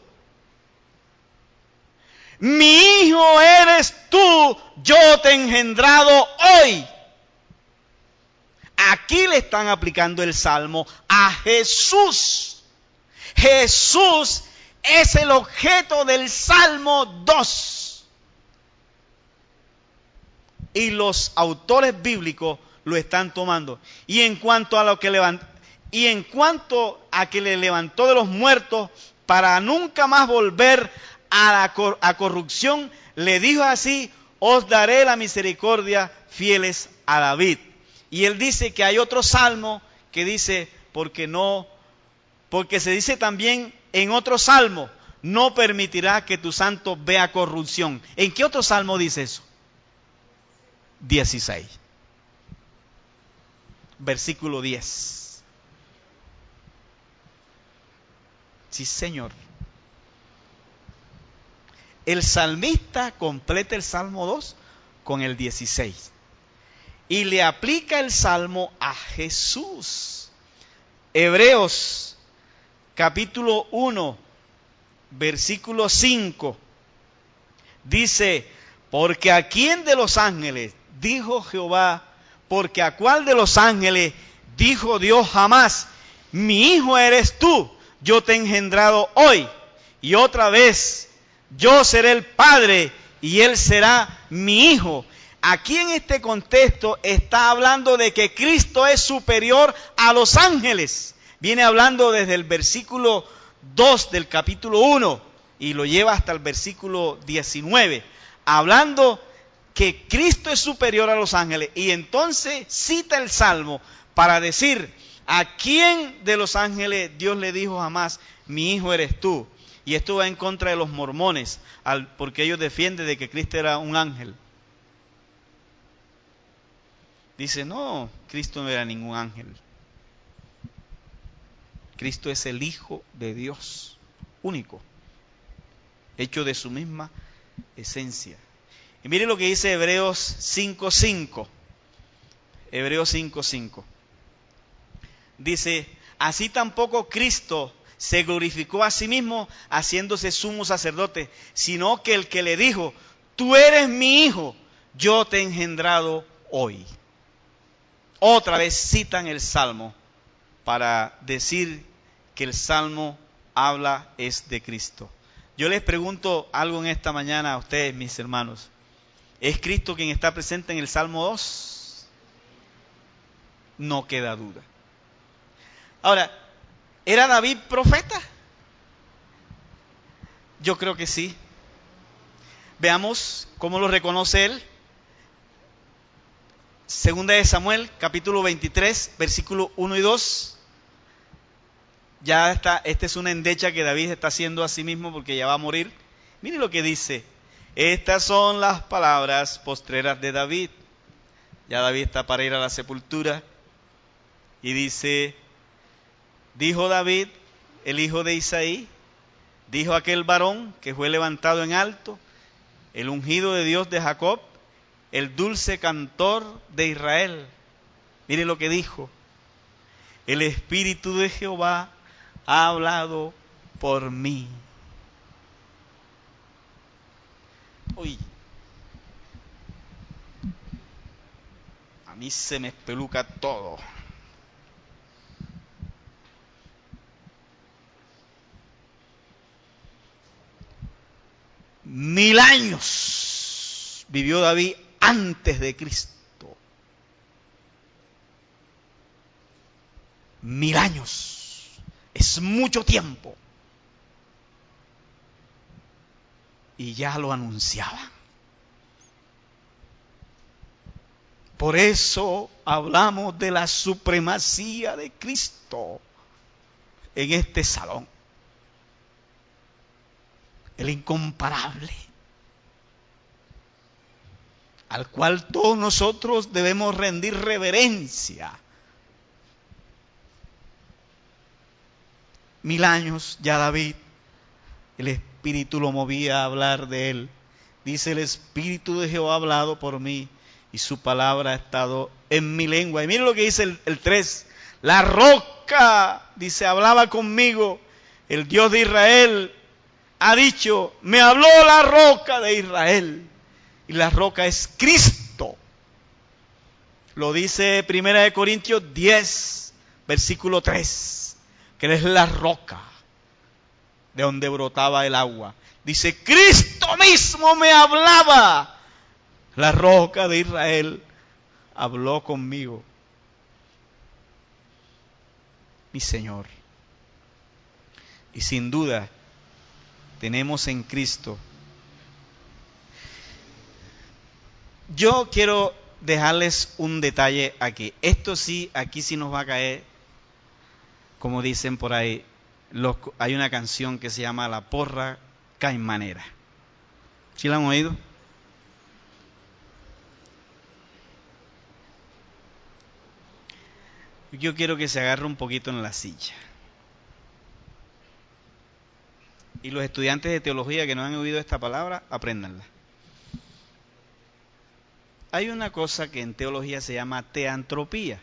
Mi hijo eres tú, yo te he engendrado hoy. Aquí le están aplicando el Salmo a Jesús. Jesús es el objeto del Salmo 2. Y los autores bíblicos lo están tomando. Y en cuanto a que le levantó de los muertos para nunca más volver a corrupción, le dijo así: os daré la misericordia fieles a David. Y él dice que hay otro salmo que dice, porque se dice también en otro salmo, no permitirá que tu santo vea corrupción. ¿En qué otro salmo dice eso? 16. Versículo 10. Sí, Señor. El salmista completa el Salmo 2 con el 16. Y le aplica el Salmo a Jesús. Hebreos capítulo 1, versículo 5. Dice, porque a quién de los ángeles dijo Jehová, porque a cuál de los ángeles dijo Dios jamás, mi hijo eres tú, yo te he engendrado hoy. Y otra vez, yo seré el padre y él será mi hijo. Aquí en este contexto está hablando de que Cristo es superior a los ángeles. Viene hablando desde el versículo 2 del capítulo 1 y lo lleva hasta el versículo 19. Hablando que Cristo es superior a los ángeles. Y entonces cita el Salmo para decir, ¿a quién de los ángeles Dios le dijo jamás, mi hijo eres tú? Y esto va en contra de los mormones, porque ellos defienden de que Cristo era un ángel. Dice, no, Cristo no era ningún ángel. Cristo es el Hijo de Dios, único, hecho de su misma esencia. Y mire lo que dice Hebreos 5:5. Hebreos 5:5. Dice, así tampoco Cristo se glorificó a sí mismo haciéndose sumo sacerdote, sino que el que le dijo, tú eres mi hijo, yo te he engendrado hoy. Otra vez citan el Salmo para decir que el Salmo habla es de Cristo. Yo les pregunto algo en esta mañana a ustedes, mis hermanos. ¿Es Cristo quien está presente en el Salmo 2? no queda duda. Ahora, ¿era David profeta? Yo creo que sí. Veamos cómo lo reconoce él. Segunda de Samuel, capítulo 23, versículo 1 y 2. Ya está, esta es una endecha que David está haciendo a sí mismo porque ya va a morir. Mire lo que dice. Estas son las palabras postreras de David. Ya David está para ir a la sepultura. Y dice, dijo David, el hijo de Isaí, dijo aquel varón que fue levantado en alto, el ungido de Dios de Jacob, el dulce cantor de Israel. Mire lo que dijo. El Espíritu de Jehová ha hablado por mí. Uy, a mí se me espeluca todo. Mil años vivió David antes de Cristo. 1000 años. Es mucho tiempo. Y ya lo anunciaban. Por eso hablamos de la supremacía de Cristo en este salón. El incomparable, al cual todos nosotros debemos rendir reverencia. 1000 años ya David, el Espíritu lo movía a hablar de él. Dice, el Espíritu de Jehová ha hablado por mí y su palabra ha estado en mi lengua. Y mire lo que dice el 3. La roca, dice, hablaba conmigo. El Dios de Israel ha dicho, me habló la roca de Israel. Y la roca es Cristo. Lo dice 1 Corintios 10, versículo 3, que Él es la roca de donde brotaba el agua. Dice, Cristo mismo me hablaba. La roca de Israel habló conmigo. Mi Señor. Y sin duda, tenemos en Cristo. Yo quiero dejarles un detalle aquí. Esto sí, aquí sí nos va a caer, como dicen por ahí, hay una canción que se llama La Porra Caimanera. ¿Sí la han oído? Yo quiero que se agarre un poquito en la silla. Y los estudiantes de teología que no han oído esta palabra, apréndanla. Hay una cosa que en teología se llama teantropía.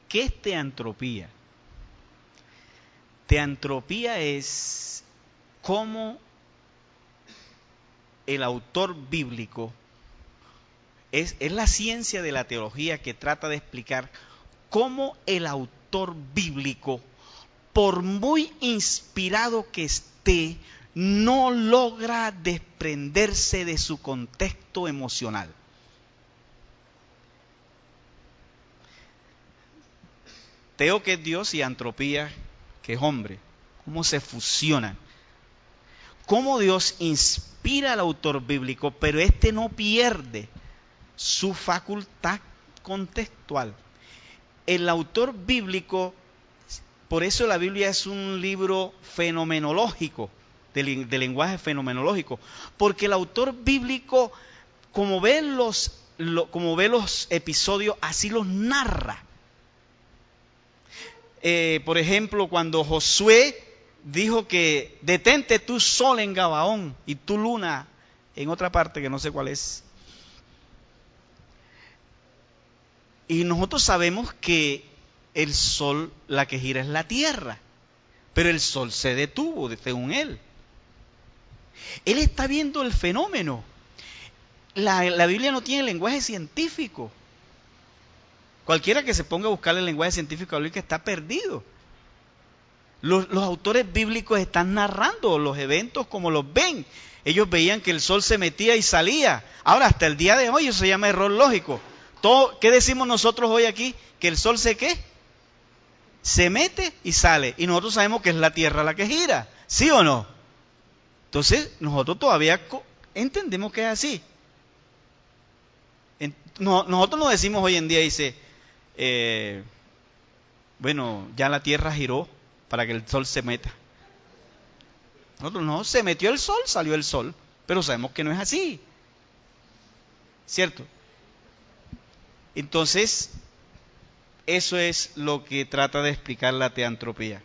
¿Qué es teantropía? Teantropía es cómo el autor bíblico, es la ciencia de la teología que trata de explicar cómo el autor bíblico, por muy inspirado que esté, no logra desprenderse de su contexto emocional. Teo, que es Dios, y antropía, que es hombre. ¿Cómo se fusionan? Cómo Dios inspira al autor bíblico, pero éste no pierde su facultad contextual. El autor bíblico, por eso la Biblia es un libro fenomenológico, de lenguaje fenomenológico, porque el autor bíblico, como ve los episodios, así los narra. Por ejemplo, cuando Josué dijo que detente tu sol en Gabaón y tu luna en otra parte que no sé cuál es. Y nosotros sabemos que el sol, la que gira es la tierra, pero el sol se detuvo, según él. Él está viendo el fenómeno. La Biblia no tiene lenguaje científico. Cualquiera que se ponga a buscar el lenguaje científico bíblico está perdido. Los autores bíblicos están narrando los eventos como los ven. Ellos veían que el sol se metía y salía. Ahora, hasta el día de hoy, eso se llama error lógico. ¿Qué decimos nosotros hoy aquí? Que el sol se mete y sale. Y nosotros sabemos que es la Tierra la que gira. ¿Sí o no? Entonces, nosotros todavía entendemos que es así. Nosotros no decimos hoy en día, dice, bueno, ya la Tierra giró para que el sol se meta. Nosotros no, se metió el sol, salió el sol. Pero sabemos que no es así. ¿Cierto? Entonces, eso es lo que trata de explicar la teantropía.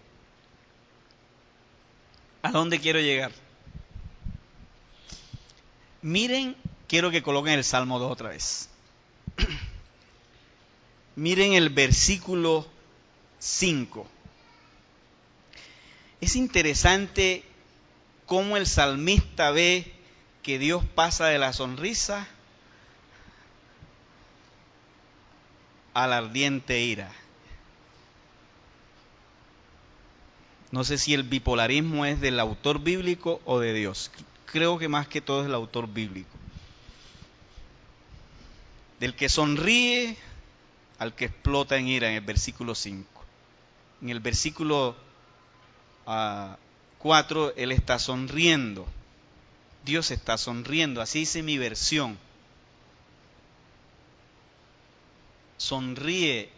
¿A dónde quiero llegar? Miren, quiero que coloquen el Salmo 2 otra vez. Miren el versículo 5. Es interesante cómo el salmista ve que Dios pasa de la sonrisa a la ardiente ira. No sé si el bipolarismo es del autor bíblico o de Dios. Creo que más que todo es el autor bíblico. Del que sonríe al que explota en ira, en el versículo 5. En el versículo 4, él está sonriendo. Dios está sonriendo, así dice mi versión. Sonríe.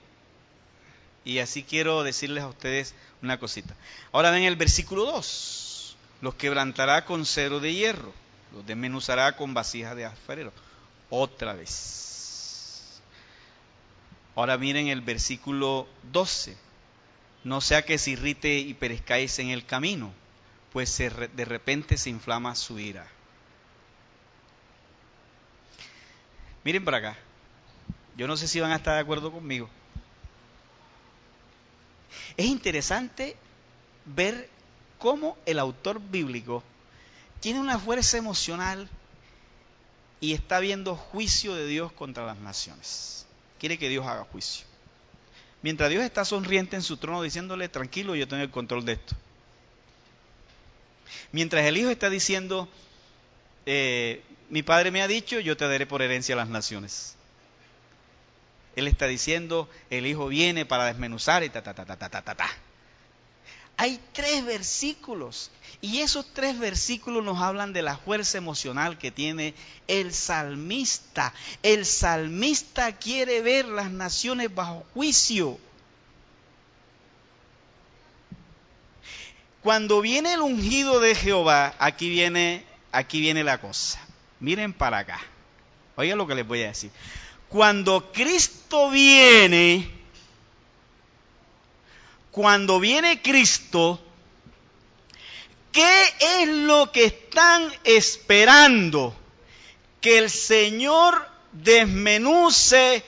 Y así quiero decirles a ustedes una cosita. Ahora ven el versículo 2. Los quebrantará con cero de hierro, los desmenuzará con vasijas de alfarero. Otra vez. Ahora miren el versículo 12. No sea que se irrite y perezcáis en el camino, pues de repente se inflama su ira. Miren para acá. Yo no sé si van a estar de acuerdo conmigo. Es interesante ver cómo el autor bíblico tiene una fuerza emocional y está viendo juicio de Dios contra las naciones. Quiere que Dios haga juicio. Mientras Dios está sonriente en su trono diciéndole, tranquilo, yo tengo el control de esto. Mientras el hijo está diciendo, mi padre me ha dicho, yo te daré por herencia a las naciones. Él está diciendo, el hijo viene para desmenuzar y ta. Hay 3 versículos y esos 3 versículos nos hablan de la fuerza emocional que tiene el salmista. El salmista quiere ver las naciones bajo juicio. Cuando viene el ungido de Jehová, aquí viene la cosa. Miren para acá. Oigan lo que les voy a decir. Cuando Cristo viene, Cristo, ¿qué es lo que están esperando? Que el Señor desmenuce,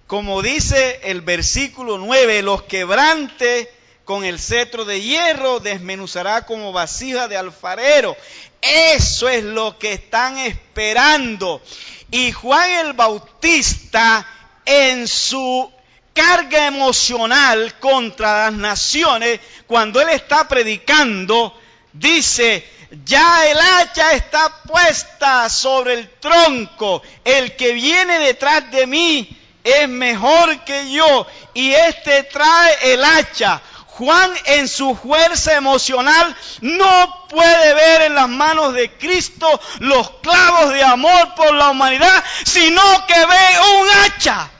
como dice el versículo 9, los quebrante con el cetro de hierro, desmenuzará como vasija de alfarero. Eso es lo que están esperando. Y Juan el Bautista, en su carga emocional contra las naciones, cuando él está predicando, dice, ya el hacha está puesta sobre el tronco, el que viene detrás de mí es mejor que yo, y este trae el hacha. Juan, en su fuerza emocional, no puede ver en las manos de Cristo los clavos de amor por la humanidad, sino que ve un hacha.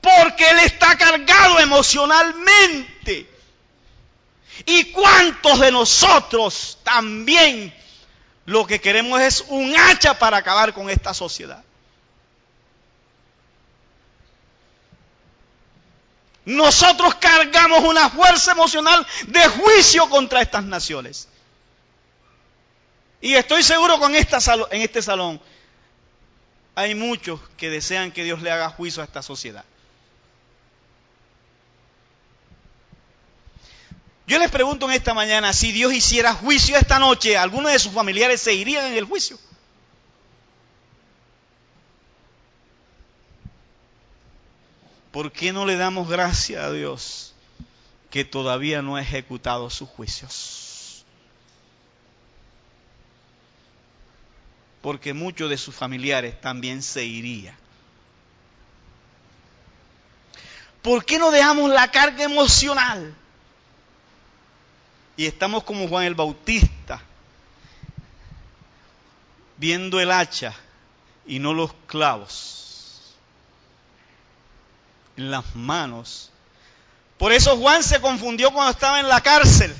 Porque él está cargado emocionalmente. ¿Y cuántos de nosotros también lo que queremos es un hacha para acabar con esta sociedad? Nosotros cargamos una fuerza emocional de juicio contra estas naciones. Y estoy seguro que en este salón hay muchos que desean que Dios le haga juicio a esta sociedad. Yo les pregunto en esta mañana, si Dios hiciera juicio esta noche, ¿algunos de sus familiares se irían en el juicio? ¿Por qué no le damos gracias a Dios que todavía no ha ejecutado sus juicios? porque muchos de sus familiares también se irían. ¿Por qué no dejamos la carga emocional? Y estamos como Juan el Bautista, viendo el hacha y no los clavos en las manos. Por eso Juan se confundió cuando estaba en la cárcel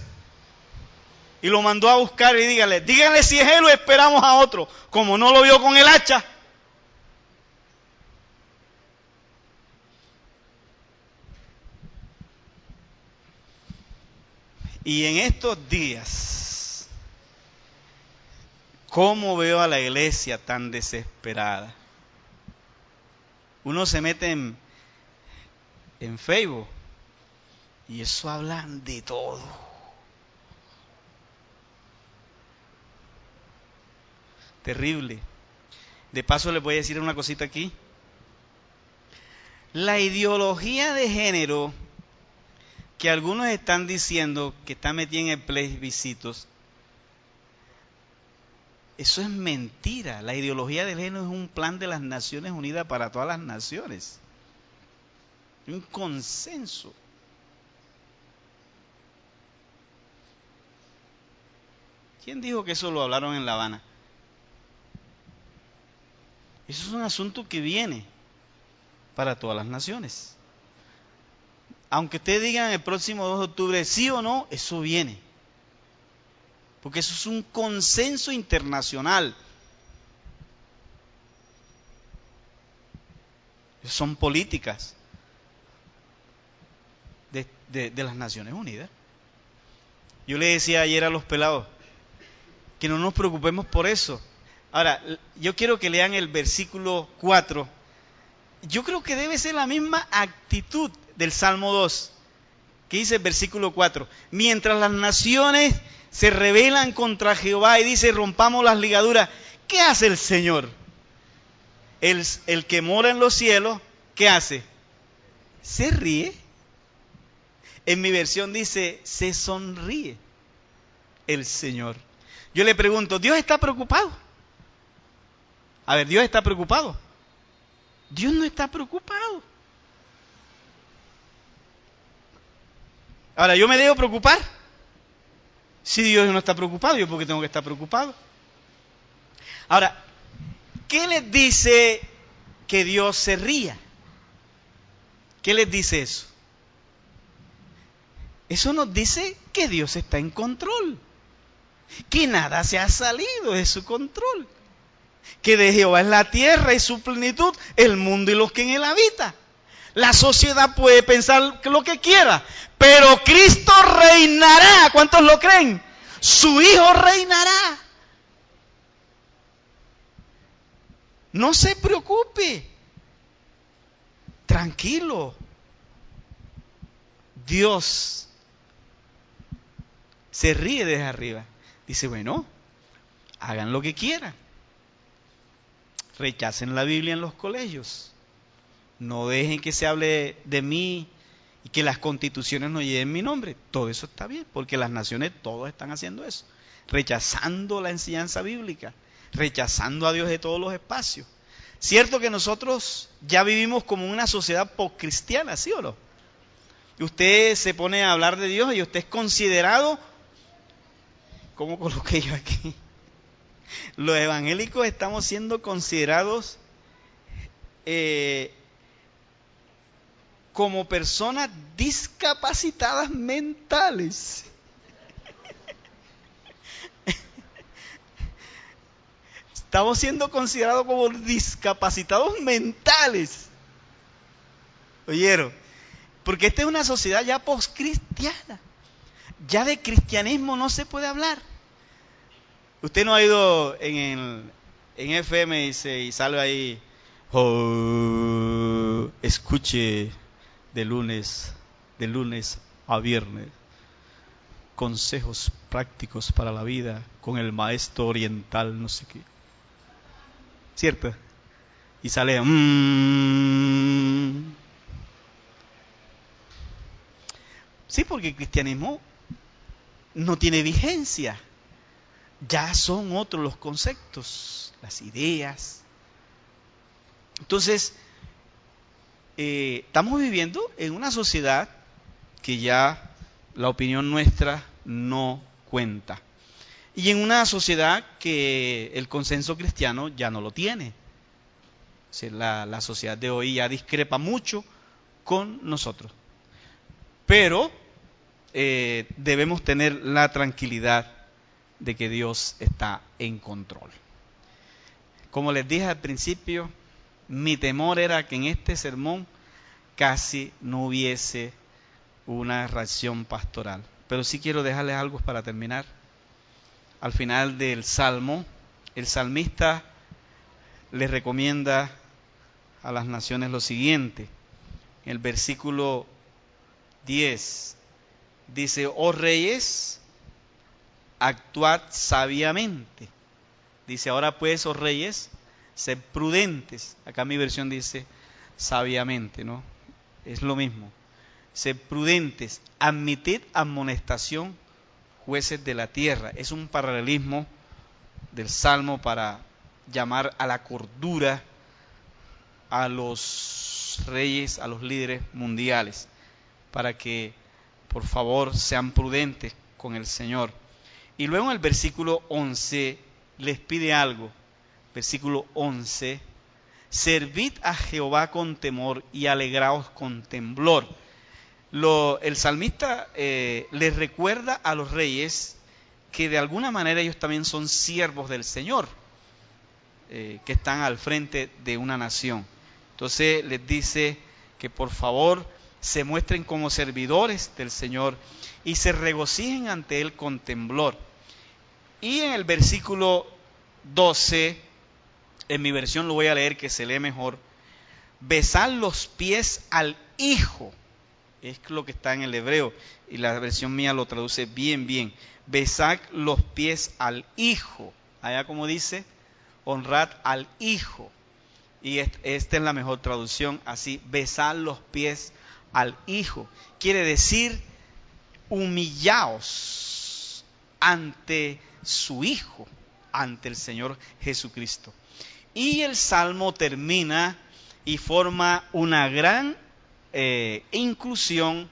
y lo mandó a buscar y díganle si es él o esperamos a otro. Como no lo vio con el hacha, y en estos días, ¿cómo veo a la iglesia tan desesperada? Uno se mete en Facebook y eso hablan de todo. Terrible. De paso les voy a decir una cosita aquí. La ideología de género que algunos están diciendo que está metida en el plebiscito, eso es mentira. La ideología de género es un plan de las Naciones Unidas para todas las naciones. Un consenso. ¿Quién dijo que eso lo hablaron en La Habana? Eso es un asunto que viene para todas las naciones. Aunque ustedes digan el próximo 2 de octubre sí o no, eso viene. Porque eso es un consenso internacional. Son políticas de las Naciones Unidas. Yo le decía ayer a los pelados que no nos preocupemos por eso. Ahora, yo quiero que lean el versículo 4. Yo creo que debe ser la misma actitud del Salmo 2, que dice el versículo 4. Mientras las naciones se rebelan contra Jehová y dice rompamos las ligaduras, ¿qué hace el Señor? El que mora en los cielos, ¿qué hace? Se ríe. En mi versión dice, se sonríe el Señor. Yo le pregunto, ¿Dios está preocupado? A ver, ¿Dios está preocupado? Dios no está preocupado. Ahora, ¿yo me debo preocupar? Si Dios no está preocupado, ¿yo por qué tengo que estar preocupado? Ahora, ¿qué les dice que Dios se ría? ¿Qué les dice eso? Eso nos dice que Dios está en control, que nada se ha salido de su control, que de Jehová es la tierra y su plenitud, el mundo y los que en él habitan. La sociedad puede pensar lo que quiera, pero Cristo reinará. ¿Cuántos lo creen? Su Hijo reinará. No se preocupe. Tranquilo. Dios se ríe desde arriba. Dice, bueno, hagan lo que quieran. Rechacen la Biblia en los colegios. No dejen que se hable de mí y que las constituciones no lleven mi nombre. Todo eso está bien, porque las naciones todos están haciendo eso. Rechazando la enseñanza bíblica, rechazando a Dios de todos los espacios. Cierto que nosotros ya vivimos como una sociedad postcristiana, ¿sí o no? Y usted se pone a hablar de Dios y usted es considerado, ¿cómo coloqué yo aquí? Los evangélicos estamos siendo considerados como personas discapacitadas mentales. Estamos siendo considerados como discapacitados mentales. ¿Oyeron? Porque esta es una sociedad ya postcristiana. Ya de cristianismo no se puede hablar. Usted no ha ido en FM y sale ahí, oh, escuche de lunes a viernes, consejos prácticos para la vida con el maestro oriental, no sé qué. ¿Cierto? Y sale, sí, porque el cristianismo no tiene vigencia. ya son otros los conceptos, las ideas. Entonces, estamos viviendo en una sociedad que ya la opinión nuestra no cuenta. Y en una sociedad que el consenso cristiano ya no lo tiene. O sea, la sociedad de hoy ya discrepa mucho con nosotros. Pero debemos tener la tranquilidad de que Dios está en control. Como les dije al principio, mi temor era que en este sermón casi no hubiese una reacción pastoral. Pero sí quiero dejarles algo para terminar. Al final del Salmo, el salmista le recomienda a las naciones lo siguiente. En el versículo 10 dice: oh reyes, actuad sabiamente. Dice: ahora pues, oh reyes, sed prudentes. Acá mi versión dice sabiamente, ¿no? Es lo mismo. Sed prudentes, admitid amonestación, jueces de la tierra. Es un paralelismo del Salmo para llamar a la cordura a los reyes, a los líderes mundiales, para que por favor sean prudentes con el Señor. Y luego en el versículo 11 les pide algo. Versículo 11: servid a Jehová con temor y alegraos con temblor. El salmista les recuerda a los reyes que de alguna manera ellos también son siervos del Señor, que están al frente de una nación. Entonces les dice que por favor se muestren como servidores del Señor y se regocijen ante Él con temblor. Y en el versículo 12, en mi versión lo voy a leer que se lee mejor: besad los pies al Hijo. Es lo que está en el hebreo y la versión mía lo traduce bien. Besad los pies al Hijo. Allá como dice, honrad al Hijo. Y esta es la mejor traducción, así: besad los pies al Hijo. Quiere decir, humillaos ante su Hijo, ante el Señor Jesucristo. Y el Salmo termina y forma una gran inclusión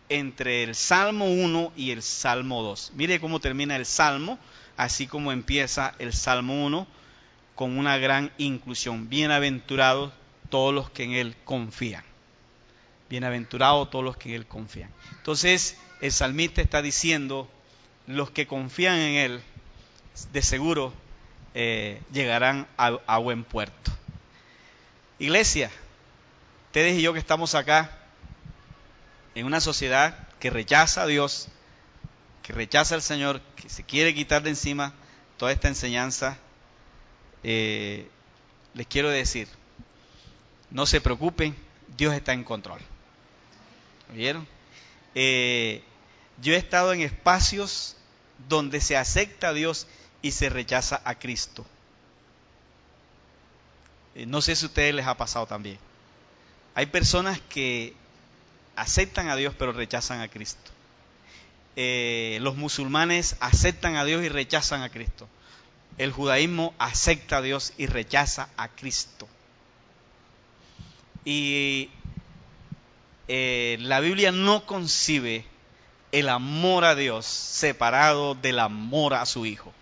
entre el Salmo 1 y el Salmo 2. Mire cómo termina el Salmo, así como empieza el Salmo 1, con una gran inclusión. Bienaventurados todos los que en Él confían. Bienaventurados todos los que en Él confían. Entonces, el salmista está diciendo: los que confían en Él, de seguro llegarán a buen puerto. Iglesia, ustedes y yo que estamos acá en una sociedad que rechaza a Dios, que rechaza al Señor, que se quiere quitar de encima toda esta enseñanza, les quiero decir: no se preocupen, Dios está en control. ¿Oyeron? Yo he estado en espacios donde se acepta a Dios y se rechaza a Cristo. No sé si a ustedes les ha pasado también. Hay personas que aceptan a Dios pero rechazan a Cristo. Los musulmanes aceptan a Dios y rechazan a Cristo. El judaísmo acepta a Dios y rechaza a Cristo. Y la Biblia no concibe el amor a Dios separado del amor a su Hijo.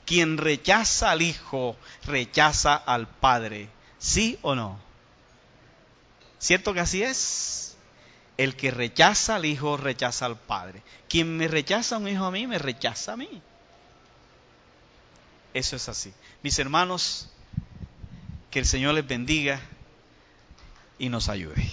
Quien rechaza al Hijo, rechaza al Padre. ¿Sí o no? ¿Cierto que así es? El que rechaza al Hijo, rechaza al Padre. Quien me rechaza a un hijo a mí, me rechaza a mí. Eso es así. Mis hermanos, que el Señor les bendiga y nos ayude.